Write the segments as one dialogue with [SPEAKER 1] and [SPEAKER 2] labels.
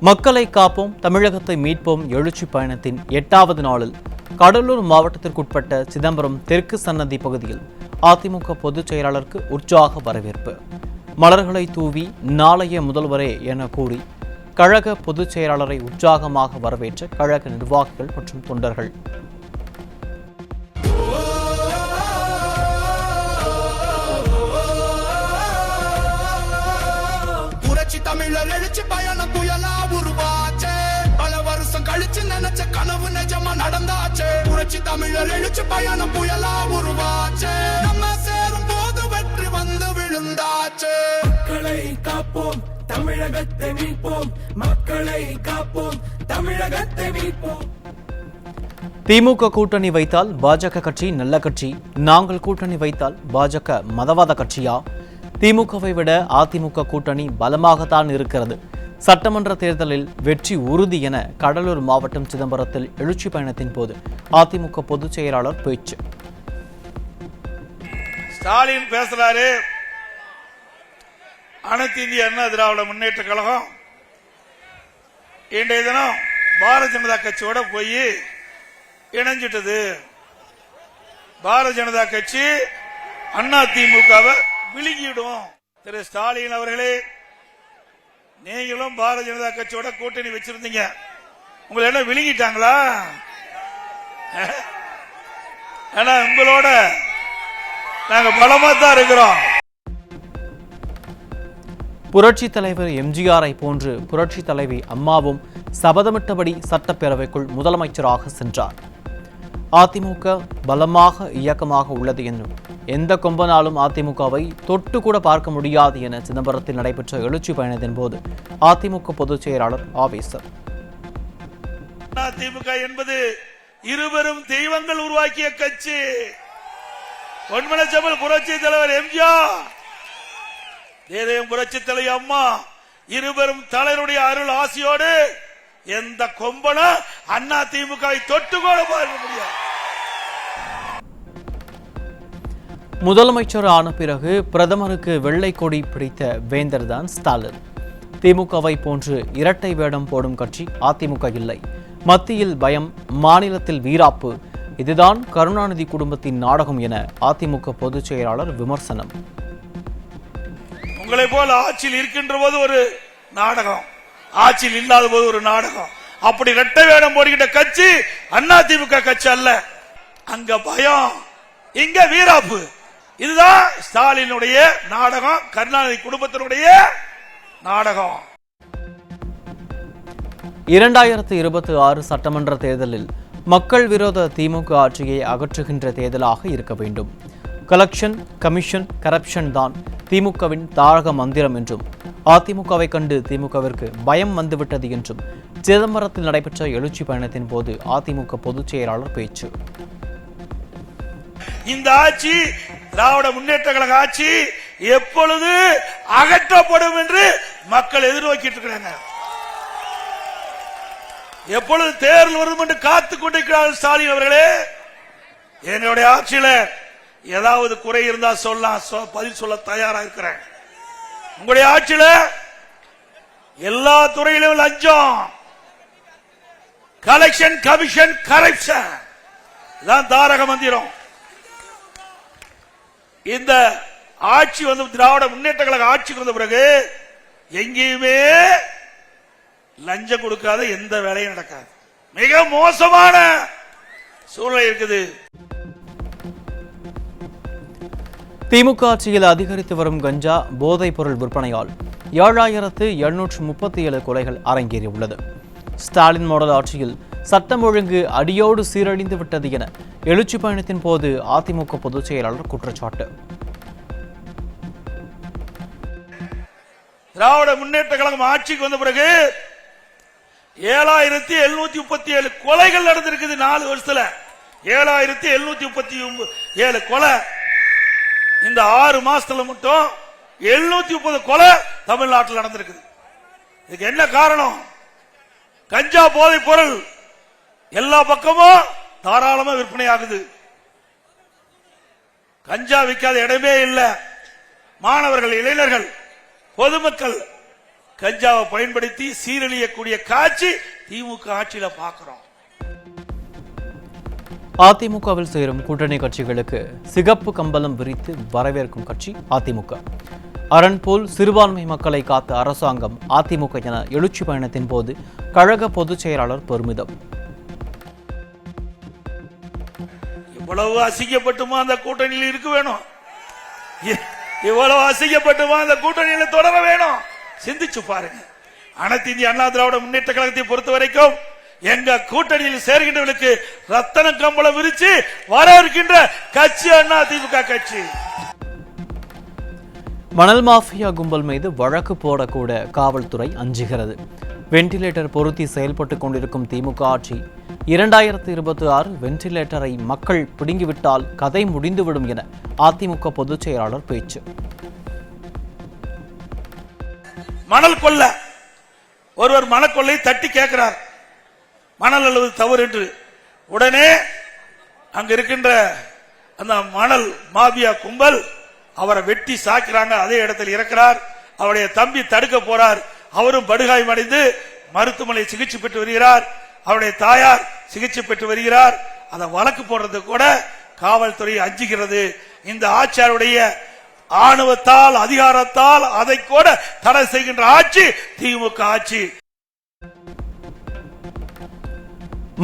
[SPEAKER 1] மக்களை காப்போம் தமிழகத்தை மீட்போம் எழுச்சி பயணத்தின் 8வது நாளில் கடலூர் மாவட்டத்திற்குட்பட்ட சிதம்பரம் தெற்கு சன்னதி பகுதியில் அதிமுக பொதுச் செயலாளருக்கு உற்சாக வரவேற்பு. மலர்களை தூவி நாளைய முதல்வரே என கூறி கழக பொதுச் செயலாளரை உற்சாகமாக வரவேற்ற கழக நிர்வாகிகள் மற்றும் தொண்டர்கள்.
[SPEAKER 2] தமிழர் எழுச்சி பயணம் புயலா உருவாச்சே, பல வருஷம் கழிச்சு நினைச்ச கனவு நிஜமா நடந்தாச்சே. புரட்சி தமிழர் எழுச்சி பயணம் புயலா உருவாச்சே, நம்ம சேரும் போது வெற்றி வந்து விழுந்தாச்சே.
[SPEAKER 3] மக்களை காப்போம் தமிழகத்தை மீட்போம், மக்களை காப்போம் தமிழகத்தை மீட்போம்.
[SPEAKER 1] திமுக கூட்டணி வைத்தால் பாஜக கட்சி நல்ல கட்சி, நாங்கள் கூட்டணி வைத்தால் பாஜக மதவாத கட்சியா? திமுகவை விட அதிமுக கூட்டணி பலமாகத்தான் இருக்கிறது. சட்டமன்ற தேர்தலில் வெற்றி உறுதி என கடலூர் மாவட்டம் சிதம்பரத்தில் எழுச்சி பயணத்தின் போது அதிமுக பொதுச் செயலாளர் பேச்சு.
[SPEAKER 4] ஸ்டாலின் பேசுறாரு, அனைத்து இந்திய அண்ணா திராவிட முன்னேற்ற கழகம் இன்றைய தினம் பாரதிய ஜனதா கட்சியோட போய் இணைஞ்சிட்டது. பாரதிய ஜனதா கட்சி அண்ணா திமுகவை விழுங்கிடும். திரு ஸ்டாலின் அவர்களே, நீங்களும் பாரதிய ஜனதா கட்சியோட கூட்டணி வச்சிருந்தீங்க, உங்களை என்ன விழுங்கிட்டாங்களா? ஆனா உங்களோட நாங்க பலமா தான் இருக்கிறோம்.
[SPEAKER 1] புரட்சி தலைவர் எம்ஜிஆரை போன்று புரட்சி தலைவி அம்மாவும் சபதமிட்டபடி சட்டப்பேரவைக்குள் முதலமைச்சராக சென்றார். அதிமுக பலமாக இயக்கமாக உள்ளது என்றும் எந்த கொம்பனாலும் அதிமுகவை தொட்டு கூட பார்க்க முடியாது என சிதம்பரத்தில் நடைபெற்ற எழுச்சி பயணத்தின் போது அதிமுக பொதுச் செயலாளர் ஆவேசம்.
[SPEAKER 4] அதிமுக என்பது இருவரும் தெய்வங்கள் உருவாக்கிய கட்சி. பொன்மனச்செம்மல் புரட்சி தலைவர் எம்ஜிஆர், தேதயம் புரட்சி தலைவி அம்மா, இருவரும் தலைவருடைய அருள் ஆசியோடு எந்த கொம்பன அண்ணா திமுகவை தொட்டு கூட பார்க்க முடியாது.
[SPEAKER 1] முதலமைச்சர் ஆன பிறகு பிரதமருக்கு வெள்ளை கொடி பிடித்த வேந்தர் தான் ஸ்டாலின். திமுகவை போன்று இரட்டை வேடம் போடும் கட்சி அதிமுக இல்லை. மத்தியில் பயம், மாநிலத்தில் வீராப்பு, இதுதான் கருணாநிதி குடும்பத்தின் நாடகம் என அதிமுக பொதுச் செயலாளர் விமர்சனம்.
[SPEAKER 4] உங்களை போல ஆட்சியில் இருக்கின்ற போது ஒரு நாடகம், ஆட்சியில் இல்லாத போது ஒரு நாடகம். அப்படி இரட்டை வேடம் போடுகின்ற கட்சி அண்ணா திமுக கட்சி அல்ல. அங்க பயம், இங்க வீராப்பு. இதுதான் ஸ்டாலினுடைய நாடகம், கருணாநிதி குடும்பத்தினுடைய நாடகம்.
[SPEAKER 1] 2026 சட்டமன்ற தேர்தலில் மக்கள் விரோத திமுக ஆட்சியை அகற்றுகின்ற தேர்தலாக இருக்க வேண்டும். கலெக்ஷன், கமிஷன், கரப்ஷன் தான் திமுகவின் தாரக மந்திரம் என்றும் அதிமுகவை கண்டு திமுகவிற்கு பயம் வந்துவிட்டது என்றும் சிதம்பரத்தில் நடைபெற்ற எழுச்சி பயணத்தின் போது அதிமுக பொதுச் செயலாளர் பேச்சு.
[SPEAKER 4] இந்த ஆட்சி திராவிட முன்னேற்ற கழக ஆட்சி எப்பொழுது அகற்றப்படும் என்று மக்கள் எதிர்நோக்கிட்டு இருக்கிறாங்க. எப்பொழுது தேர்தல் வரும் என்று காத்துக் கொண்டிருக்கிறார் ஸ்டாலின் அவர்களே. என்னுடைய ஆட்சியில ஏதாவது குறை இருந்தா சொல்லலாம், பதில் சொல்ல தயாரா இருக்கிறேன். உங்களுடைய ஆட்சியில எல்லா துறையிலும் லஞ்சம், கலெக்ஷன், கமிஷன், கரப்ஷன் தான் தாரக மந்திரம். இந்த ஆட்சி வந்து திராவிட முன்னேற்ற கழக ஆட்சிக்கு வந்த பிறகு எங்கேயுமே லஞ்சம் கொடுக்காத எந்த வேலையும் நடக்காது. மிக மோசமான சூழ்நிலை இருக்குது.
[SPEAKER 1] திமுக ஆட்சியில் அதிகரித்து வரும் கஞ்சா போதைப் பொருள் விற்பனையால் 7737 கொலைகள் அரங்கேறியுள்ளது. ஸ்டாலின் மாடல் ஆட்சியில் சட்டம் ஒழுங்கு அடியோடு சீரழிந்து விட்டது என எழுச்சி பயணத்தின் போது அதிமுக பொதுச் செயலாளர் குற்றச்சாட்டு.
[SPEAKER 4] திராவிட முன்னேற்ற கழகம் ஆட்சிக்கு வந்த பிறகு 7737 கொலைகள் நடந்திருக்குது. 4 வருஷத்துல 7737 கொலை. இந்த 6 மாசத்துல மட்டும் 730 கொலை தமிழ்நாட்டில் நடந்திருக்குது. இதுக்கு என்ன காரணம்? கஞ்சா போதை பொருள் எல்லா பக்கமும் தாராளமா விற்பனை ஆகுது. கஞ்சா விற்காத இடமே இல்லை. மாணவர்கள், இளைஞர்கள், பொதுமக்கள் கஞ்சாவை பயன்படுத்தி சீரழியக்கூடிய காட்சி திமுக ஆட்சியில பார்க்கிறோம்.
[SPEAKER 1] அதிமுகவில் சேரும் கூட்டணி கட்சிகளுக்கு சிகப்பு கம்பளம் விரித்து வரவேற்கும் கட்சி அதிமுக. அரண் போல் சிறுபான்மை மக்களை காத்த அரசாங்கம் அதிமுக என எழுச்சி பயணத்தின் போது கழக பொதுச் செயலாளர் பெருமிதம்.
[SPEAKER 4] இவ்வளவு அசிங்கப்பட்டுமா அந்த கூட்டணியில் இருக்க வேணும்? இவ்வளவு அசிங்கப்பட்டுமா அந்த கூட்டணியில தொடர வேணும்? சிந்திச்சு பாருங்க. அனைத்து இந்திய அண்ணா திராவிட முன்னேற்ற கழகத்தை பொறுத்த வரைக்கும் எங்க கூட்டணியில் சேர்கின்றவர்களுக்கு ரத்தன கம்பளம் விரிச்சு வரவேற்கின்ற கட்சி அண்ணா திமுக கட்சி.
[SPEAKER 1] மணல் மாஃபியா கும்பல் மீது வழக்கு போடக்கூட காவல்துறை அஞ்சுகிறது. வெண்டிலேட்டர் பொருத்தி செயல்பட்டுக் கொண்டிருக்கும் திமுக ஆட்சி 2026 வெண்டிலேட்டரை மக்கள் பிடுங்கிவிட்டால் கதை முடிந்துவிடும் என அதிமுக பொதுச் செயலாளர் பேச்சு.
[SPEAKER 4] மணல் கொள்ள ஒருவர் மணக்கொள்ளை தட்டி கேட்கிறார், மணல் அல்லது தவறு என்று. உடனே அங்க இருக்கின்ற அந்த மணல் மாபியா கும்பல் அவரை வெட்டி சாக்கிறாங்க. அதே இடத்தில் இருக்கிறார். அவருடைய தம்பி தடுக்க போறார். அவரும் படுகாயமடைந்து மருத்துவமனையில் சிகிச்சை பெற்று வருகிறார். அவருடைய தாயார் சிகிச்சை பெற்று வருகிறார். அதை வழக்கு போடுறது கூட காவல்துறை அஞ்சுகிறது. இந்த ஆட்சியாருடைய ஆணவத்தால் அதிகாரத்தால் அதை கூட தடை செய்கின்ற ஆட்சி திமுக ஆட்சி.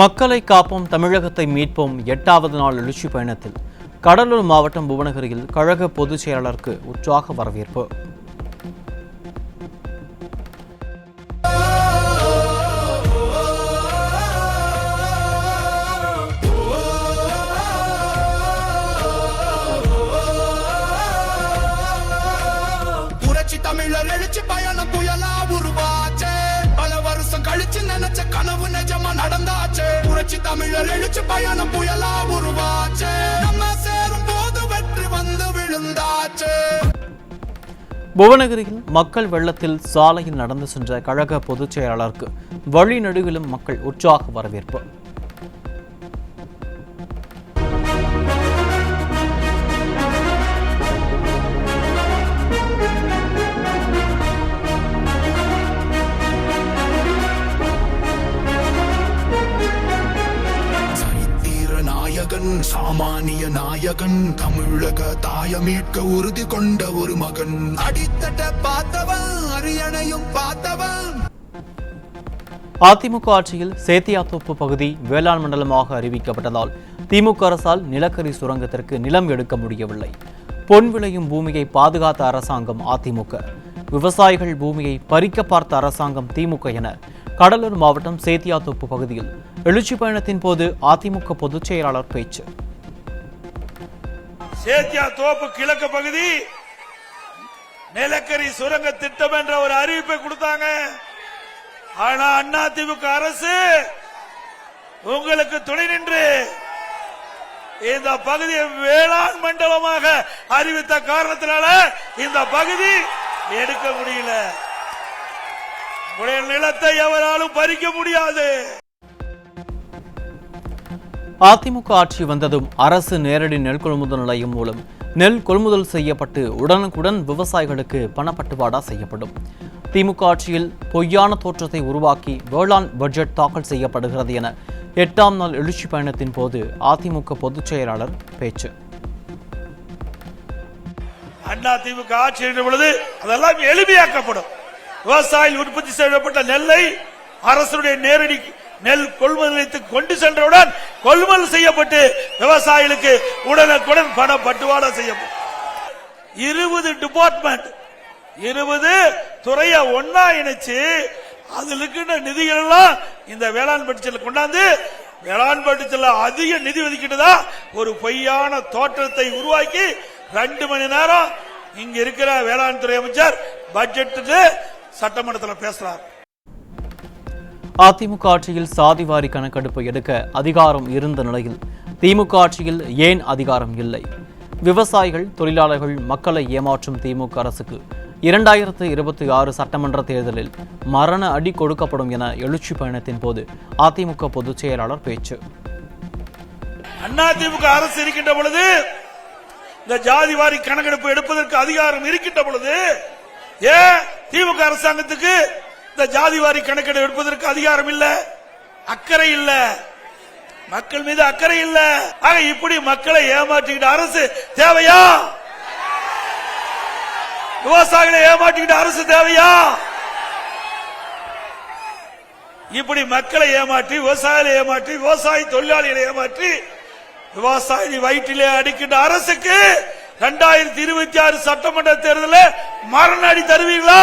[SPEAKER 1] மக்களை காப்போம் தமிழகத்தை மீட்போம் 8வது நாள் எழுச்சி பயணத்தில் கடலூர் மாவட்டம் புவனகிரியில் கழக பொதுச் செயலாளருக்கு உற்சாக வரவேற்பு.
[SPEAKER 2] புரட்சி தமிழர் எழுச்சி பயணம் புயலா உருவாச்சே. பல வருஷம் கழிச்சு நினைச்ச கனவு நிஜமா நடந்தாச்சே. புரட்சி தமிழர் எழுச்சி பயணம் புயலா உருவாச்சே. நம்ம சேரும் போது வெற்றி வந்து விழுந்தாச்சே.
[SPEAKER 1] புவனகிரியில் மக்கள் வெள்ளத்தில் சாலையில் நடந்து சென்ற கழக பொதுச் செயலாளருக்கு வழி நெடுகிலும் மக்கள் உற்சாக வரவேற்பு.
[SPEAKER 2] சாமானிய நாயகன் தமிழக தாய மீட்க உறுதி கொண்ட ஒரு மகன். அடித்தட்ட பார்த்தவன் அரியணையும் பார்த்தவன்.
[SPEAKER 1] அதிமுக ஆட்சியில் சேத்தியாத்தோப்பு பகுதி வேளாண் மண்டலமாக அறிவிக்கப்பட்டதால் திமுக அரசால் நிலக்கரி சுரங்கத்திற்கு நிலம் எடுக்க முடியவில்லை. பொன் விளையும் பூமியை பாதுகாத்த அரசாங்கம் அதிமுக, விவசாயிகள் பூமியை பறிக்க பார்த்த அரசாங்கம் திமுக என கடலூர் மாவட்டம் சேத்தியாத்தோப்பு பகுதியில் எழுச்சி பயணத்தின் போது அதிமுக பொதுச் செயலாளர் பேச்சு.
[SPEAKER 4] சேத்தியாத்தோப்பு கிழக்கு பகுதி நிலக்கரி சுரங்க திட்டம் என்ற ஒரு அறிவிப்பை கொடுத்தாங்க. ஆனா அதிமுக அரசு உங்களுக்கு துணை நின்று இந்த பகுதியை வேளாண் மண்டலமாக அறிவித்த காரணத்தினால இந்த பகுதி எடுக்க முடியல. நிலத்தை எவராலும் பறிக்க முடியாது.
[SPEAKER 1] அதிமுக ஆட்சி வந்ததும் அரசு நேரடி நெல் கொள்முதல் நிலையம் மூலம் நெல் கொள்முதல் செய்யப்பட்டு உடனுக்குடன் விவசாயிகளுக்கு பணப்பட்டுவாடா செய்யப்படும். திமுக ஆட்சியில் பொய்யான தோற்றத்தை உருவாக்கி வேளாண் பட்ஜெட் தாக்கல் செய்யப்படுகிறது என 8ஆம் நாள் எழுச்சி பயணத்தின் போது அதிமுக பொதுச் செயலாளர் பேச்சு.
[SPEAKER 4] அதிமுக ஆட்சி என்ற பொழுது அதெல்லாம் எளிமையாக்கப்படும். விவசாயிகள் உற்பத்தி செய்யப்பட்ட நெல்லை அரசுடைய நேரடி நெல் கொள்முதல் நிலையத்துக்கு கொண்டு சென்றவுடன் கொள்முதல் செய்யப்பட்டு விவசாயிகளுக்கு உடனுக்குடன் பண பட்டுவாடா செய்யப்படும். 20 டிபார்ட்மெண்ட் 20 துறையை ஒன்னா இணைச்சு அதில் இருக்கின்ற நிதிகள் எல்லாம் இந்த வேளாண் பட்ஜெட்ல கொண்டாந்து வேளாண் பட்ஜெட்ல அதிக நிதி ஒதுக்கிட்டுதான் ஒரு பொய்யான தோற்றத்தை உருவாக்கி 2 மணி நேரம் இங்க இருக்கிற வேளாண் துறை அமைச்சர் பட்ஜெட் சட்டமன்றத்தில் பேசுறார்.
[SPEAKER 1] அதிமுக ஆட்சியில் சாதிவாரி கணக்கெடுப்பு எடுக்க அதிகாரம் இருந்த நிலையில் திமுக ஆட்சியில் ஏன் அதிகாரம் இல்லை? விவசாயிகள், தொழிலாளர்கள், மக்களை ஏமாற்றும் திமுக அரசுக்கு 2026 சட்டமன்ற தேர்தலில் மரண அடி கொடுக்கப்படும் என எழுச்சி பயணத்தின் போது அதிமுக பொதுச் செயலாளர் பேச்சு.
[SPEAKER 4] அதிமுக அரசு இருக்கின்ற பொழுது இந்த ஜாதிவாரி கணக்கெடுப்பு எடுப்பதற்கு அதிகாரம் இருக்கின்ற பொழுது ஏன் திமுக அரசாங்கத்துக்கு இந்த ஜாதிவாரி கணக்கெடு எடுப்பதற்கு அதிகாரம் இல்ல, அக்கறை இல்ல, மக்கள் மீது அக்கறை இல்ல. ஆக இப்படி மக்களை ஏமாற்றிக்கிட்ட அரசு தேவையா? விவசாயிகளை ஏமாற்றிக்கிட்ட அரசு தேவையா? இப்படி மக்களை ஏமாற்றி, விவசாயிகளை ஏமாற்றி, விவசாய தொழிலாளிகளை ஏமாற்றி, விவசாயி வயிற்றிலே அடிக்கின்ற அரசுக்கு 2026 சட்டமன்ற தேர்தலில் மரண அடி தருவீங்களா?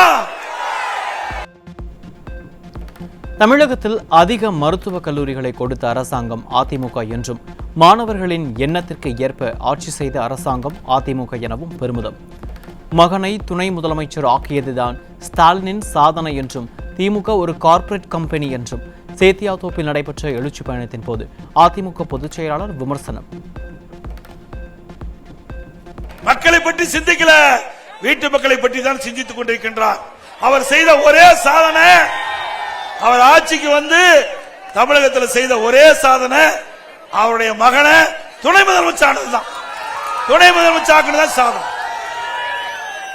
[SPEAKER 1] தமிழகத்தில் அதிக மருத்துவக் கல்லூரிகளை கொடுத்த அரசாங்கம் அதிமுக என்றும், மாணவர்களின் எண்ணத்திற்கு ஏற்ப ஆட்சி செய்த அரசாங்கம் அதிமுக எனவும் பெருமிதம். மகனை துணை முதலமைச்சர் ஆக்கியதுதான் ஸ்டாலினின் சாதனை என்றும், திமுக ஒரு கார்ப்பரேட் கம்பெனி என்றும் சேத்தியாத்தோப்பில் நடைபெற்ற எழுச்சி பயணத்தின் போது அதிமுக பொதுச் செயலாளர் விமர்சனம்.
[SPEAKER 4] மக்களை பற்றி சிந்திக்கல, வீட்டு மக்களை பற்றி தான் சிந்தித்துக் கொண்டிருக்கின்றார். அவர் செய்த ஒரே சாதனை, அவர் ஆட்சிக்கு வந்து தமிழகத்தில் செய்த ஒரே சாதனை அவருடைய மகனை துணை முதலமைச்சர் துணை முதலமைச்சர் சாதனை.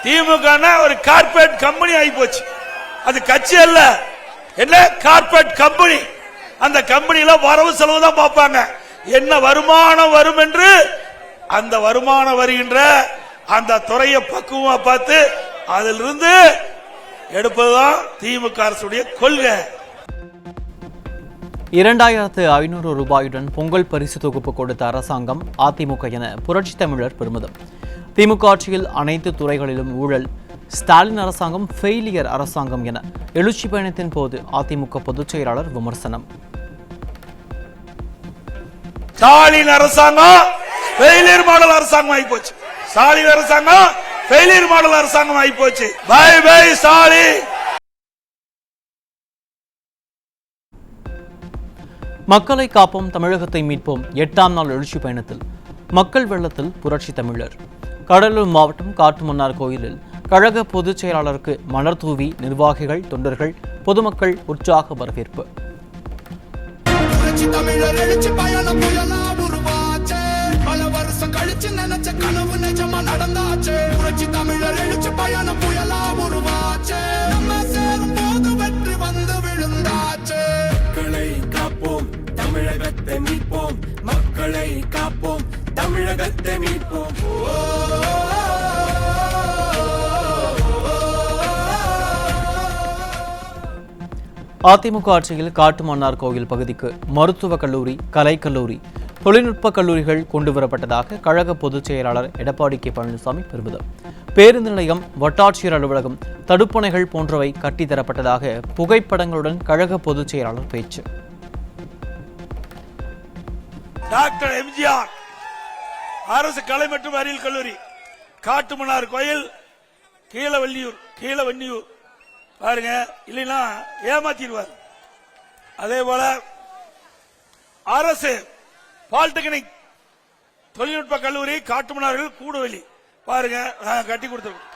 [SPEAKER 4] திமுக ஒரு கார்ப்பரேட் கம்பெனி ஆகி போச்சு. அது கட்சி அல்ல, என்ன கார்ப்பரேட் கம்பெனி. அந்த கம்பெனியில வரவு செலவு தான் பார்ப்பாங்க, என்ன வருமானம் வரும் என்று. அந்த வருமானம் வருகின்ற அந்த துறையை பக்குவமா பார்த்து அதிலிருந்து எடுப்பதுதான் திமுக அரசுடைய கொள்கை.
[SPEAKER 1] 2500 ரூபாயுடன் பொங்கல் பரிசு தொகுப்பு கொடுத்த அரசாங்கம் அதிமுக என புரட்சி தமிழர் பெருமிதம். திமுக ஆட்சியில் அனைத்து துறைகளிலும் ஊழல், ஸ்டாலின் அரசாங்கம் ஃபெயிலியர் அரசாங்கம் என எழுச்சி பயணத்தின் போது அதிமுக பொதுச் செயலாளர் விமர்சனம்.
[SPEAKER 4] ஸ்டாலின் அரசாங்கம் ஃபெயிலியர் மாடல் அரசாங்கம் ஆகி போச்சு. ஸ்டாலின் அரசாங்கம் ஃபெயிலியர் மாடல் அரசாங்கம் ஆகி போச்சு. Bye bye Stalin.
[SPEAKER 1] மக்களை காப்போம், தமிழகத்தை மீட்போம் 8ஆம் நாள் எழுச்சி பயணத்தில் மக்கள் வெள்ளத்தில் புரட்சி தமிழர். கடலூர் மாவட்டம் காட்டுமன்னார் கோயிலில் கழக பொதுச் செயலாளருக்கு மலர் தூவி நிர்வாகிகள், தொண்டர்கள், பொதுமக்கள் உற்சாக வரவேற்பு.
[SPEAKER 2] தமிழர் எழுச்சி பயணம் புயலா உருவாச்சே, பல வருஷம் கழிச்சு நினைச்ச கனவு நிஜமா நடந்தாச்சே. புரட்சி தமிழர் எழுச்சி பயணம் புயலா உருவாச்சே, நம்ம சேரும் போது வெற்றி வந்து விழுந்தாச்சே.
[SPEAKER 3] மக்களை காப்போம், தமிழகத்தை மீட்போம். மக்களை காப்போம், தமிழகத்தை மீட்போம்.
[SPEAKER 1] அதிமுக ஆட்சியில் காட்டுமன்னார் கோயில் பகுதிக்கு மருத்துவக் கல்லூரி, கலைக்கல்லூரி, தொழில்நுட்ப கல்லூரிகள் கொண்டுவரப்பட்டதாக கழக பொதுச் செயலாளர் எடப்பாடி கே பழனிசாமி பெருமிதம். பேருந்து நிலையம், வட்டாட்சியர் அலுவலகம், தடுப்பணைகள் போன்றவை கட்டித்தரப்பட்டதாக புகைப்படங்களுடன் கழக பொதுச் செயலாளர் பேச்சு.
[SPEAKER 4] டாக்டர் எம்ஜிஆர் அரசு கலை மற்றும் அறிவியல் கல்லூரி, காட்டுமன்னார் கோயில், கீழவன்னியூர் பாருங்க, இல்லைன்னா ஏமாத்திடுவார். அதே போல அரசு பாலிடெக்னிக் தொழில்நுட்ப கல்லூரி காட்டுமன்னார்கள் கூடுவெளி பாருங்க, கட்டி கொடுத்திருக்கோம்.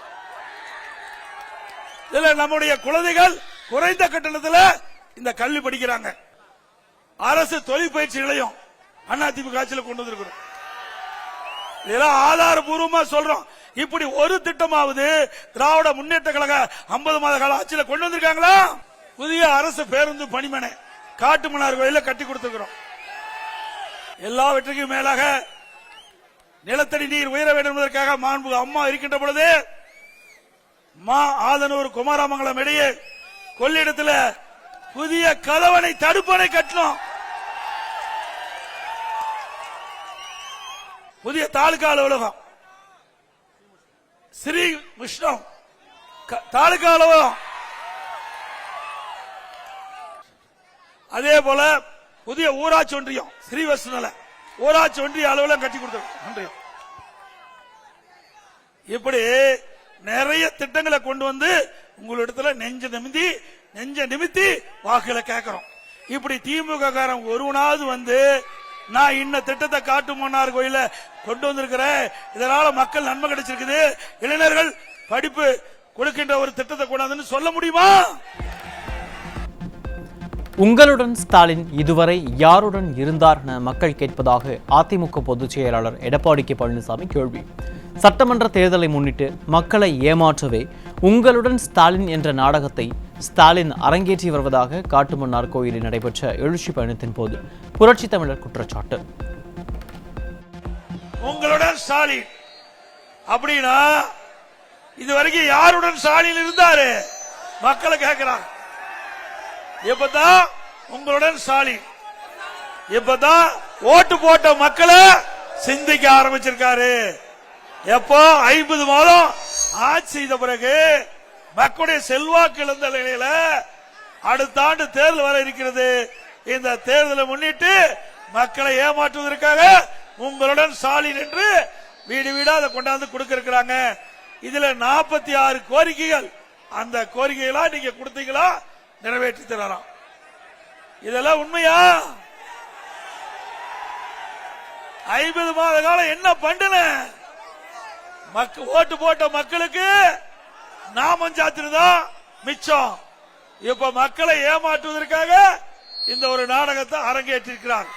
[SPEAKER 4] இதுல நம்முடைய குழந்தைகள் குறைந்த கட்டணத்தில் இந்த கல்வி படிக்கிறாங்க. அரசு தொழில் பயிற்சி நிலையம் அதிமுக ஆட்சியில் கொண்டு வந்திருக்கிறோம். இதெல்லாம் ஆதாரபூர்வமா சொல்றோம். இப்படி ஒரு திட்டமாவது திராவிட முன்னேற்ற கழக 50 மாத கால ஆட்சியில் கொண்டு வந்திருக்காங்களா? புதிய அரசு பேருந்து பணிமனை காட்டுமன்னார் கோயில கட்டி கொடுத்திருக்கிறோம். எல்லாவற்றுக்கும் மேலாக நிலத்தடி நீர் உயர வேண்டும் என்பதற்காக மாண்பு அம்மா இருக்கின்ற பொழுது ஆதனூர் குமாரமங்கலம் இடையே கொள்ளிடத்தில் புதிய கதவணை தடுப்பணை கட்டணும். புதிய தாலுகா அலுவலகம், ஸ்ரீ விஷ்ணம் தாலுகா அலுவலகம், அதே போல புதிய ஊராட்சி ஒன்றியம் ஸ்ரீவஷ்ணல ஊராட்சி ஒன்றிய அலுவலகம் கட்டி கொடுத்தோம். இப்படி நிறைய திட்டங்களை கொண்டு வந்து உங்களிடத்துல நெஞ்ச நிமித்தி வாக்குகளை கேட்கிறோம். இப்படி திமுக காரன் ஒருவனாவது வந்து நான் இன்ன திட்டத்தை காட்டுமன்னார் கோயில கொண்டு வந்திருக்கிறேன், இதனால மக்கள் நன்மை கிடைச்சிருக்குது, இளைஞர்கள் படிப்பு கொடுக்கின்ற ஒரு திட்டத்தை கொண்டாந்து சொல்ல முடியுமா?
[SPEAKER 1] உங்களுடன் ஸ்டாலின் இதுவரை யாருடன் இருந்தார் என மக்கள் கேட்பதாக அதிமுக பொதுச் செயலாளர் எடப்பாடி கே பழனிசாமி கேள்வி. சட்டமன்ற தேர்தலை முன்னிட்டு மக்களை ஏமாற்றவே உங்களுடன் ஸ்டாலின் என்ற நாடகத்தை ஸ்டாலின் அரங்கேற்றி வருவதாக காட்டுமன்னார் கோயிலில் நடைபெற்ற எழுச்சி பயணத்தின் போது புரட்சி தமிழர் குற்றச்சாட்டு.
[SPEAKER 4] உங்களுடன் ஸ்டாலின் அப்படின்னா இதுவரைக்கும் யாருடன் ஸ்டாலின் இருந்தாரு மக்களை கேட்கிறார். இப்பதான் உங்களுடன் ஸ்டாலின், இப்பதான் ஓட்டு போட்ட மக்களை சிந்திக்க ஆரம்பிச்சிருக்காரு. எப்போ 50 மாதம் ஆட்சி செய்த பிறகு மக்களுடைய செல்வாக்கு இழந்த நிலையில அடுத்த ஆண்டு தேர்தல் வர இருக்கிறது. இந்த தேர்தலை முன்னிட்டு மக்களை ஏமாற்றுவதற்காக உங்களுடன் ஸ்டாலின் என்று வீடு வீடா அதை கொண்டாந்து கொடுக்கிறாங்க. இதுல 46 கோரிக்கைகள், அந்த கோரிக்கைகளா நீங்க கொடுத்தீங்களா நிறைவேற்றி தரலாம். இதெல்லாம் உண்மையா? 50 மாத காலம் என்ன பண்ணல? ஓட்டு போட்ட மக்களுக்கு நாமம் சாத்திருதான் மிச்சம். இப்ப மக்களை ஏமாற்றுவதற்காக இந்த ஒரு நாடகத்தை அரங்கேற்றிருக்கிறார்.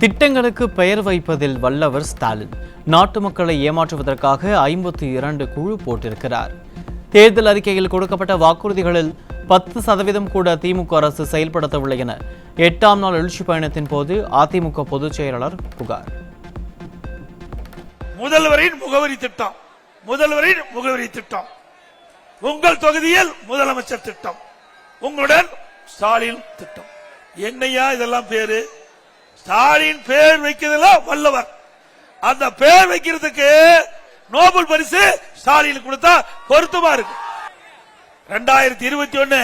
[SPEAKER 1] திட்டங்களுக்கு பெயர் வைப்பதில் வல்லவர் ஸ்டாலின். நாட்டு மக்களை ஏமாற்றுவதற்காக 52 குழு போட்டிருக்கிறார். தேர்தல் அறிக்கையில் கொடுக்கப்பட்ட வாக்குறுதிகளில் 10% கூட திமுக அரசு செயல்படுத்தவில்லை என 8ஆம் நாள் எழுச்சி பயணத்தின் போது அதிமுக பொதுச் செயலாளர் புகார்.
[SPEAKER 4] முதல்வரின் முகவரி திட்டம், முதல்வரின் முகவரி திட்டம், உங்கள் தொகுதியில் முதலமைச்சர் திட்டம், உங்களுடன் ஸ்டாலின் திட்டம். என்னையா இதெல்லாம் பேரு? ஸ்டாலின் பேர் வைக்கிறதுல வல்லவர். அந்த பேர் வைக்கிறதுக்கு நோபல் பரிசு ஸ்டாலின் கொடுத்தா பொருத்தமா இருக்கு. 2021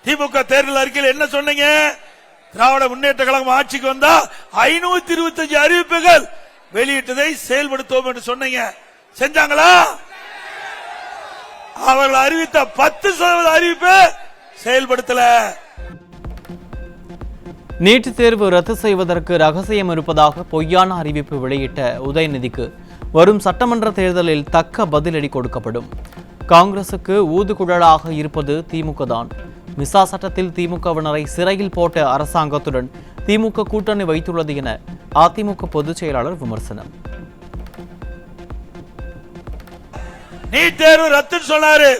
[SPEAKER 4] திமுக தேர்தல் அறிக்கையில் என்ன சொன்னீங்க? திராவிட முன்னேற்ற கழகம் ஆட்சிக்கு வந்தா 525 அறிவிப்புகள் வெளியிட்டதை செயல்படுத்துவோம் என்று சொன்னீங்க. செஞ்சாங்களா? அவர்கள் அறிவித்த 10% அறிவிப்பு செயல்படுத்தல.
[SPEAKER 1] நீட் தேர்வு ரத்து செய்வதற்கு ரகசியம் இருப்பதாக பொய்யான அறிவிப்பு வெளியிட்ட உதயநிதிக்கு வரும் சட்டமன்ற தேர்தலில் தக்க பதிலடி கொடுக்கப்படும். காங்கிரசுக்கு ஊதுகுழலாக இருப்பது திமுக தான். மிசா சட்டத்தில் திமுகவினரை சிறையில் போட்ட அரசாங்கத்துடன் திமுக கூட்டணி வைத்துள்ளது என அதிமுக பொதுச் செயலாளர் விமர்சனம்.
[SPEAKER 4] நீட் தேர்வு ரத்து சொன்னாரு.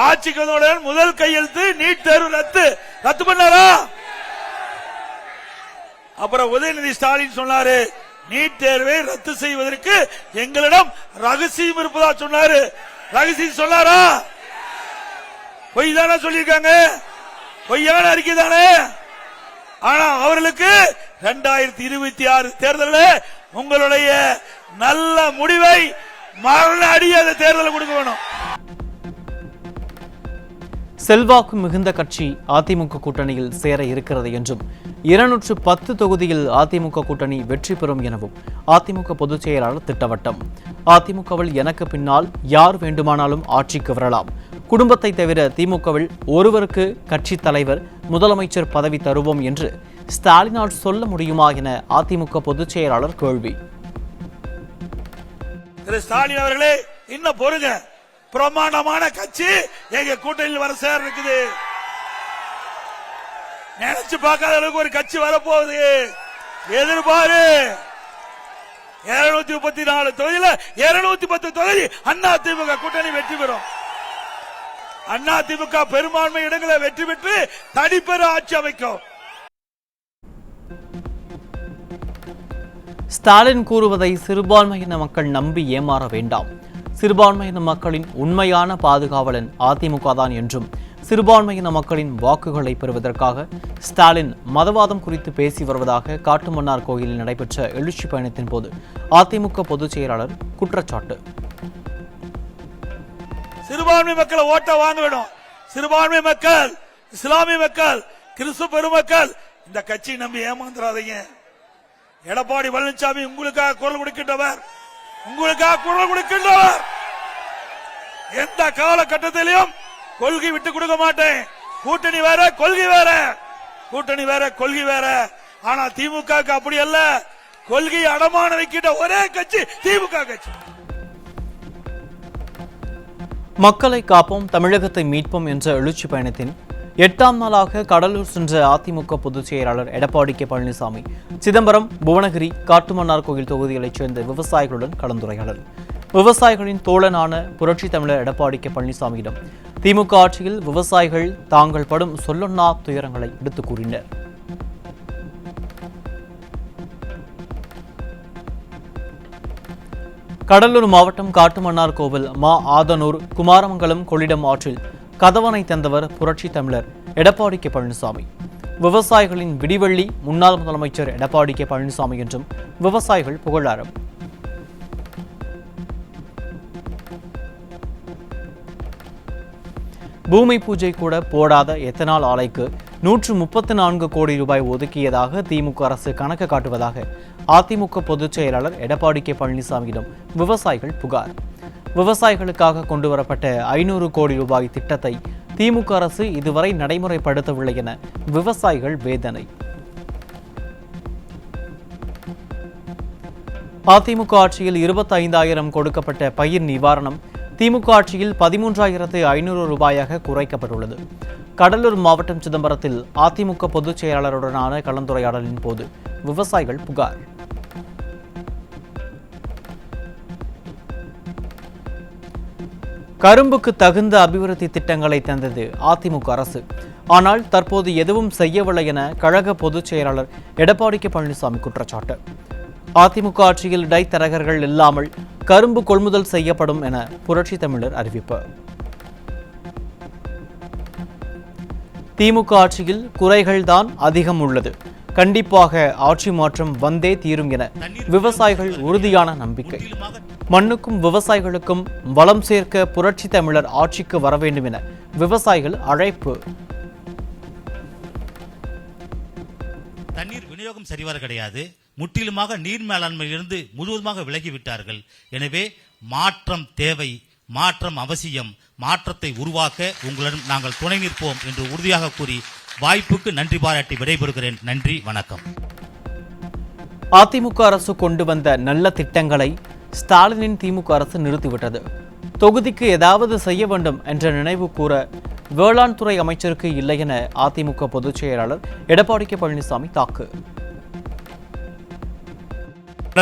[SPEAKER 4] ஆட்சிக்கு வந்தவுடன் முதல் கையெழுத்து நீட் தேர்வு ரத்து பண்ணாரா? அப்புறம் உதயநிதி ஸ்டாலின் சொன்னாரு நீட் தேர்வை ரத்து செய்வதற்கு எங்களிடம் ரகசியம் இருப்பதா சொன்னாரு. ரகசியம் சொன்னாரா? பொய் தானே சொல்லியிருக்காங்க, பொய்யான அறிக்கை தானே. ஆனா அவர்களுக்கு 2026 தேர்தலில் உங்களுடைய நல்ல முடிவை மரண அடிய அந்த தேர்தலில் கொடுக்க வேணும்.
[SPEAKER 1] செல்வாக்கு மிகுந்த கட்சி அதிமுக கூட்டணியில் சேர இருக்கிறது என்றும் 210 தொகுதியில் அதிமுக கூட்டணி வெற்றி பெறும் எனவும் அதிமுக பொதுச் செயலாளர் திட்டவட்டம். அதிமுகவில் எனக்கு பின்னால் யார் வேண்டுமானாலும் ஆட்சிக்கு வரலாம். குடும்பத்தை தவிர திமுகவில் ஒருவருக்கு கட்சி தலைவர் முதலமைச்சர் பதவி தருவோம் என்று ஸ்டாலினால் சொல்ல முடியுமா என அதிமுக பொதுச் செயலாளர் கேள்வி.
[SPEAKER 4] திரு ஸ்டாலின் அவர்களே, இன்னும் பொறுங்க. பிரமாண்டமான கட்சி எங்க கூட்டணியில் வர சேர இருக்குது. நினைச்சு பார்க்காத அளவுக்கு ஒரு கட்சி வரப்போகுது. எதிர்பாரு. 234 தொகுதியில 210 தொகுதி அதிமுக கூட்டணி வெற்றி பெறும். அதிமுக பெரும்பான்மை இடங்களை வெற்றி பெற்று தனிப்பெற ஆட்சி அமைக்கும்.
[SPEAKER 1] ஸ்டாலின் கூறுவதை சிறுபான்மையின மக்கள் நம்பி ஏமாற வேண்டாம். சிறுபான்மையின மக்களின் உண்மையான பாதுகாவலன் அதிமுக தான் என்றும் சிறுபான்மையின மக்களின் வாக்குகளை பெறுவதற்காக ஸ்டாலின் மதவாதம் குறித்து பேசி வருவதாக காட்டுமன்னார் கோயிலில் நடைபெற்ற எழுச்சி பயணத்தின் போது அதிமுக பொதுச் செயலாளர் குற்றச்சாட்டு.
[SPEAKER 4] சிறுபான்மை மக்களை ஓட்ட வாங்க வேண்டும். சிறுபான்மை மக்கள், இஸ்லாமிய மக்கள், கிறிஸ்துவ பெருமக்கள் இந்த கட்சியை நம்பி ஏமாந்துறாதீங்க. எடப்பாடி பழனிசாமி உங்களுக்காக குரல் கொடுக்கின்றவர், எந்த காலகட்டத்திலும் கொள்கை விட்டு கொடுக்க மாட்டேன். கூட்டணி வேற, கொள்கை வேற. கூட்டணி வேற, கொள்கை வேற. ஆனா திமுக அப்படி அல்ல. கொள்கை அடமான வைக்கின்ற ஒரே கட்சி திமுக கட்சி.
[SPEAKER 1] மக்களை காப்போம், தமிழகத்தை மீட்போம் என்ற எழுச்சி பயணத்தின் 8ஆம் நாளாக கடலூர் சென்ற அதிமுக பொதுச் செயலாளர் எடப்பாடி கே பழனிசாமி சிதம்பரம், புவனகிரி, காட்டுமன்னார் கோயில் தொகுதிகளைச் சேர்ந்த விவசாயிகளுடன் கலந்துரையாடல். விவசாயிகளின் தோழனான புரட்சி தமிழர் எடப்பாடி கே பழனிசாமியிடம் திமுக ஆட்சியில் விவசாயிகள் தாங்கள் படும் சொல்லொன்னா துயரங்களை எடுத்துக் கூறினர். கடலூர் மாவட்டம் காட்டுமன்னார் கோவில் ஆதனூர், குமாரமங்கலம், கொள்ளிடம் ஆற்றில் கதவணை தந்தவர் புரட்சி தமிழர் எடப்பாடி கே பழனிசாமி. விவசாயிகளின் விடிவெள்ளி முன்னாள் முதலமைச்சர் எடப்பாடி கே பழனிசாமி என்றும் விவசாயிகள் புகழாரம். பூமி பூஜை கூட போடாத எத்தனால் ஆலைக்கு 134 கோடி ரூபாய் ஒதுக்கியதாக திமுக அரசு கணக்கு காட்டுவதாக அதிமுக பொதுச் செயலாளர் எடப்பாடி கே பழனிசாமியிடம் விவசாயிகள் புகார். விவசாயிகளுக்காக கொண்டுவரப்பட்ட 500 கோடி ரூபாய் திட்டத்தை திமுக அரசு இதுவரை நடைமுறைப்படுத்தவில்லை என விவசாயிகள் வேதனை. அதிமுக ஆட்சியில் 25,000 கொடுக்கப்பட்ட பயிர் நிவாரணம் திமுக ஆட்சியில் 13,500 ரூபாயாக குறைக்கப்பட்டுள்ளது. கடலூர் மாவட்டம் சிதம்பரத்தில் அதிமுக பொதுச் செயலாளருடனான கலந்துரையாடலின் போது விவசாயிகள் புகார். கரும்புக்கு தகுந்த அபிவிருத்தி திட்டங்களை தந்தது அதிமுக அரசு. ஆனால் தற்போது எதுவும் செய்யவில்லை என கழக பொதுச் செயலாளர் எடப்பாடி கே பழனிசாமி குற்றச்சாட்டு. அதிமுக ஆட்சியில் இடைத்தரகர்கள் இல்லாமல் கரும்பு கொள்முதல் செய்யப்படும் என புரட்சி தமிழர் அறிவிப்பு. திமுக ஆட்சியில் குறைகள்தான் அதிகம் உள்ளது. கண்டிப்பாக ஆட்சி மாற்றம் வந்தே தீரும் என விவசாயிகள் உறுதியான நம்பிக்கை. மண்ணுக்கும் விவசாயிகளுக்கும் வளம் சேர்க்க புரட்சி தமிழர் ஆட்சிக்கு வர வேண்டும் என விவசாயிகள் அழைப்பு.
[SPEAKER 5] தண்ணீர் விநியோகம் சரிவர கிடையாது. முற்றிலுமாக நீர் மேலாண்மையிலிருந்து முழுவதுமாக விலகிவிட்டார்கள். எனவே மாற்றம் தேவை, மாற்றம் அவசியம். மாற்றத்தை உருவாக்க உங்களிடம் நாங்கள் துணை நிற்போம் என்று உறுதியாக கூறி வாய்ப்புக்கு நன்றி பாராட்டி விடைபெறுகிறேன். நன்றி, வணக்கம்.
[SPEAKER 1] அதிமுக அரசு கொண்டு வந்த நல்ல திட்டங்களை ஸ்டாலினின் திமுக அரசு நிறுத்திவிட்டது. தொகுதிக்கு ஏதாவது செய்ய வேண்டும் என்ற நினைவு கூற வேளாண் துறை அமைச்சருக்கு இல்லை என அதிமுக பொதுச் செயலாளர் எடப்பாடி கே பழனிசாமி தாக்கு.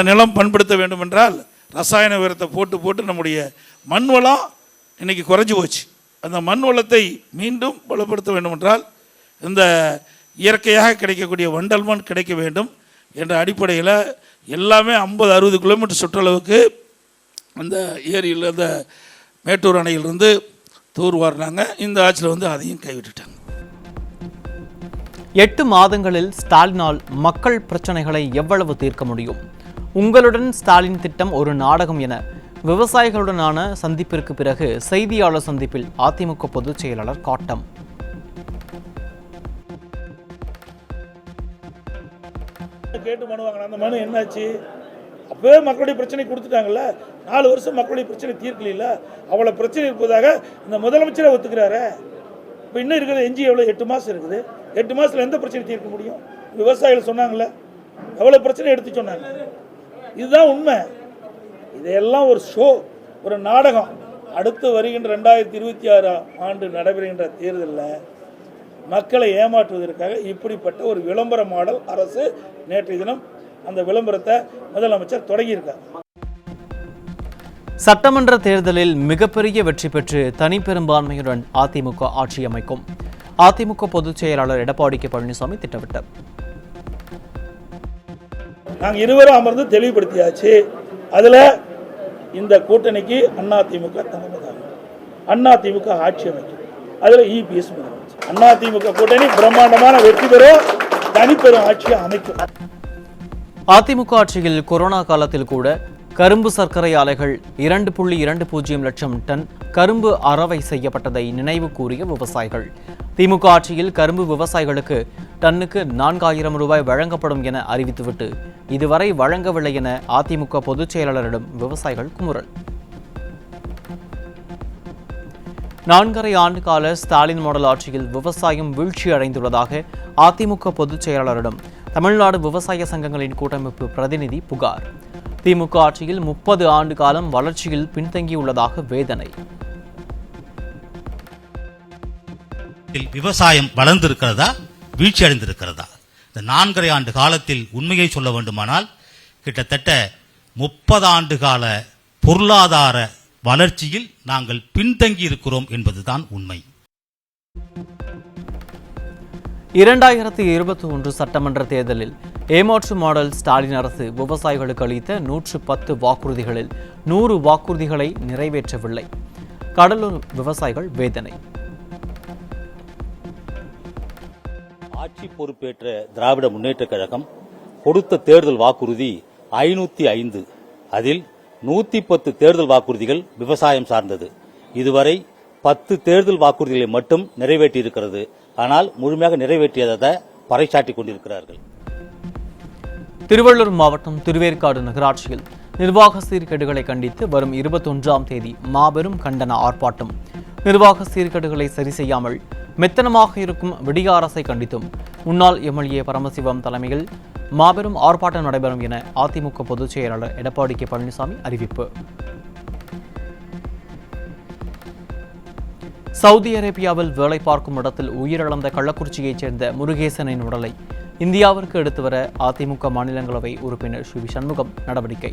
[SPEAKER 4] நிலம் பண்படுத்த வேண்டும் என்றால் ரசாயன உரத்தை போட்டு நம்முடைய மண் வளம் இன்னைக்கு குறைஞ்சி போச்சு. அந்த மண் வளத்தை மீண்டும் பலப்படுத்த வேண்டும் என்றால் இந்த இயற்கையாக கிடைக்கக்கூடிய வண்டல் மண் கிடைக்க வேண்டும் என்ற அடிப்படையில் எல்லாமே 50-60 கிலோமீட்டர் சுற்றளவுக்கு அந்த ஏரியில் அந்த மேட்டூர் அணையிலிருந்து தூர்வாரினாங்க. இந்த ஆட்சியில் அதையும் கைவிட்டுட்டாங்க.
[SPEAKER 1] 8 மாதங்களில் ஸ்டாலினால் மக்கள் பிரச்சனைகளை எவ்வளவு தீர்க்க முடியும்? உங்களுடன் ஸ்டாலின் திட்டம் ஒரு நாடகம் என விவசாயிகளுடனான சந்திப்பிற்கு பிறகு செய்தியாளர் சந்திப்பில் அதிமுக பொதுச் செயலாளர் காட்டம்.
[SPEAKER 6] கேட்டு மனு வாங்கின அந்த மனு என்னாச்சு? அப்பவே மக்களுடைய பிரச்சனை கொடுத்துட்டாங்கல்ல. 4 வருஷம் மக்களுடைய பிரச்சனை தீர்க்கல. அவ்வளோ பிரச்சனை இருப்பதாக இந்த முதலமைச்சரை ஒத்துக்கிறாரு. இப்போ இன்னும் இருக்குது எஞ்சி எவ்வளோ 8 மாதம் இருக்குது. 8 மாதத்தில் எந்த பிரச்சனை தீர்க்க முடியும்? விவசாயிகள் சொன்னாங்கல்ல, எவ்வளோ பிரச்சனை எடுத்து சொன்னாங்க. இதுதான் உண்மை. இதையெல்லாம் ஒரு ஷோ, ஒரு நாடகம். அடுத்து வருகின்ற 2026 ஆண்டு நடைபெறுகின்ற தேர்தலில் மக்களை ஏமாற்றுவதற்காக இப்படிப்பட்ட ஒரு விளம்பர மாடல் அரசு நேற்றைய தினம் அந்த விளம்பரத்தை முதலமைச்சர் தொடங்கியிருக்கார்.
[SPEAKER 1] சட்டமன்ற தேர்தலில் மிகப்பெரிய வெற்றி பெற்று தனிப்பெரும்பான்மையுடன் அதிமுக ஆட்சி அமைக்கும் அதிமுக பொதுச் செயலாளர் எடப்பாடி கே பழனிசாமி திட்டமிட்டார்.
[SPEAKER 6] நாங்கள் இருவரும் அமர்ந்து தெளிவுபடுத்தியாச்சு. அதில் இந்த கூட்டணிக்கு அதிமுக தலைமைதான், அதிமுக ஆட்சி அமைக்கும். அதில் இபிஎஸ் முதலமைச்சர். அதிமுக கூட்டணி பிரம்மாண்டமான வெற்றி பெறும், தனிப்பெரும் ஆட்சியை அமைக்கும்.
[SPEAKER 1] அதிமுக ஆட்சியில் கொரோனா காலத்தில் கூட கரும்பு சர்க்கரை ஆலைகள் 2.20 லட்சம் டன் கரும்பு அறவை செய்யப்பட்டதை நினைவு கூறிய விவசாயிகள். திமுக ஆட்சியில் கரும்பு விவசாயிகளுக்கு டன்னுக்கு 4,000 ரூபாய் வழங்கப்படும் என அறிவித்துவிட்டு இதுவரை வழங்கவில்லை என அதிமுக பொதுச் செயலாளரிடம் விவசாயிகள் குமுறல். 4.5 ஆண்டு கால ஸ்டாலின் மாடல் ஆட்சியில் விவசாயம் வீழ்ச்சி அடைந்துள்ளதாக அதிமுக பொதுச் செயலாளரிடம் தமிழ்நாடு விவசாய சங்கங்களின் கூட்டமைப்பு பிரதிநிதி புகார். திமுக ஆட்சியில் 30 ஆண்டு காலம் வளர்ச்சியில் பின்தங்கியுள்ளதாக வேதனை.
[SPEAKER 5] விவசாயம் வளர்ந்திருக்கிறதா, வீழ்ச்சி அடைந்திருக்கிறதா? இந்த 4.5 ஆண்டு காலத்தில் உண்மையை சொல்ல வேண்டுமானால் கிட்டத்தட்ட 30 ஆண்டு கால பொருளாதார வளர்ச்சியில் நாங்கள் பின்தங்கி இருக்கிறோம் என்பதுதான் உண்மை.
[SPEAKER 1] 2021 சட்டமன்ற தேர்தலில் ஏமாற்று மாடல் ஸ்டாலின் அரசு விவசாயிகளுக்கு அளித்த 110 வாக்குறுதிகளில் 100 வாக்குறுதிகளை நிறைவேற்றவில்லை. கடலூர் விவசாயிகள் வேதனை.
[SPEAKER 7] ஆட்சி பொறுப்பேற்ற திராவிட முன்னேற்றக் கழகம் கொடுத்த தேர்தல் வாக்குறுதி 505. அதில் 110 தேர்தல் வாக்குறுதிகள் விவசாயம் சார்ந்தது. இதுவரை 10 தேர்தல் வாக்குறுதிகளை மட்டும் நிறைவேற்றியிருக்கிறது. ஆனால் முழுமையாக நிறைவேற்றியதை பறைசாற்றிக் கொண்டிருக்கிறார்கள்.
[SPEAKER 1] திருவள்ளூர் மாவட்டம் திருவேற்காடு நகராட்சியில் நிர்வாக சீர்கேடுகளை கண்டித்து வரும் 21ஆம் தேதி மாபெரும் கண்டன ஆர்ப்பாட்டம். நிர்வாக சீர்கேடுகளை சரி செய்யாமல் மெத்தனமாக இருக்கும் விடிய அரசை கண்டித்தும் முன்னாள் எம்எல்ஏ பரமசிவம் தலைமையில் மாபெரும் ஆர்ப்பாட்டம் நடைபெறும் என அதிமுக பொதுச் செயலாளர் எடப்பாடி கே பழனிசாமி அறிவிப்பு. சவுதி அரேபியாவில் வேலை பார்க்கும் இடத்தில் உயிரிழந்த கள்ளக்குறிச்சியைச் சேர்ந்த முருகேசனின் உடலை இந்தியாவிற்கு எடுத்து வர அதிமுக மாநிலங்களவை உறுப்பினர் சி சண்முகம் நடவடிக்கை.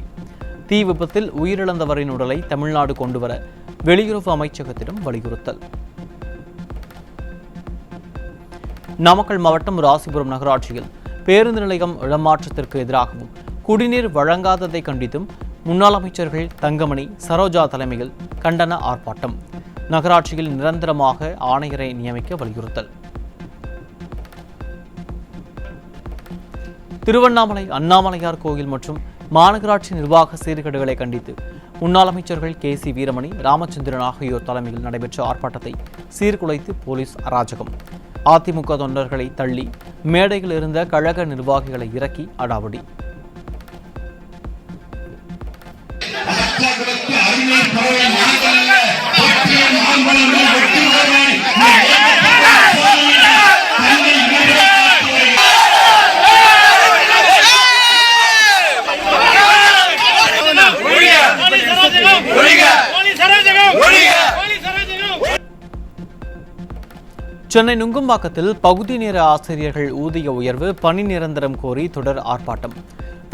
[SPEAKER 1] தீ விபத்தில் உயிரிழந்தவரின் உடலை தமிழ்நாடு கொண்டுவர வெளியுறவு அமைச்சகத்திடம் வலியுறுத்தல். நாமக்கல் மாவட்டம் ராசிபுரம் நகராட்சியில் பேருந்து நிலையம் இடமாற்றத்திற்கு எதிராகவும் குடிநீர் வழங்காததை கண்டித்தும் முன்னாள் அமைச்சர்கள் தங்கமணி, சரோஜா தலைமையில் கண்டன ஆர்ப்பாட்டம். நகராட்சியில் நிரந்தரமாக ஆணையரை நியமிக்க வலியுறுத்தல். திருவண்ணாமலை அண்ணாமலையார் கோயில் மற்றும் மாநகராட்சி நிர்வாக சீர்கேடுகளை கண்டித்து முன்னாள் அமைச்சர்கள் KC வீரமணி, ராமச்சந்திரன் ஆகியோர் தலைமையில் நடைபெற்ற ஆர்ப்பாட்டத்தை சீர்குலைத்து போலீஸ் அராஜகம். அதிமுக தொண்டர்களை தள்ளி மேடையில் இருந்த கழக நிர்வாகிகளை இறக்கி அடாவடி. சென்னை நுங்கம்பாக்கத்தில் பகுதி நேர ஆசிரியர்கள் ஊதிய உயர்வு, பணி நிரந்தரம் கோரி தொடர் ஆர்ப்பாட்டம்.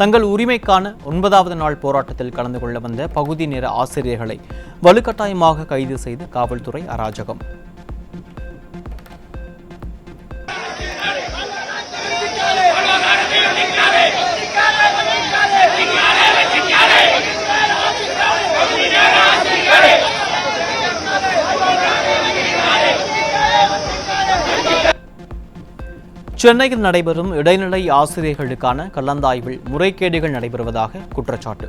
[SPEAKER 1] தங்கள் உரிமைக்கான 9வது நாள் போராட்டத்தில் கலந்து கொள்ள வந்த பகுதி நேர ஆசிரியர்களை வலுக்கட்டாயமாக கைது செய்து காவல்துறை அராஜகம். சென்னையில் நடைபெறும் இடைநிலை ஆசிரியர்களுக்கான கலந்தாய்வில் முறைகேடுகள் நடைபெறுவதாக குற்றச்சாட்டு.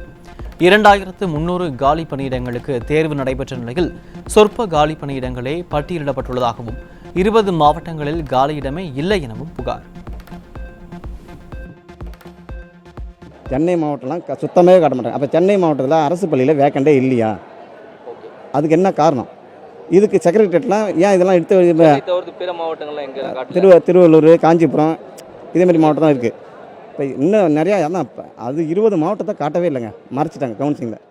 [SPEAKER 1] 2300 காலி பணியிடங்களுக்கு தேர்வு நடைபெற்ற நிலையில் சொற்ப காலி பணியிடங்களே பட்டியலிடப்பட்டுள்ளதாகவும் 20 மாவட்டங்களில் காலியிடமே இல்லை எனவும் புகார்.
[SPEAKER 8] சென்னை மாவட்டம்லாம் சுத்தமே காட்ட மாட்டாங்க. அப்போ சென்னை மாவட்டத்தில் அரசு பள்ளியில் வேக்கண்டே இல்லையா? அதுக்கு என்ன காரணம்? இதுக்கு செக்ரட்டரியேட்லாம் ஏன் இதெல்லாம் திருவள்ளூர், காஞ்சிபுரம் இதேமாதிரி மாவட்டம் தான் இருக்குது. இப்போ இன்னும் நிறையா அது 20 மாவட்டத்தை காட்டவே இல்லைங்க, மறைச்சிட்டாங்க கவுன்சிலிங்கில்.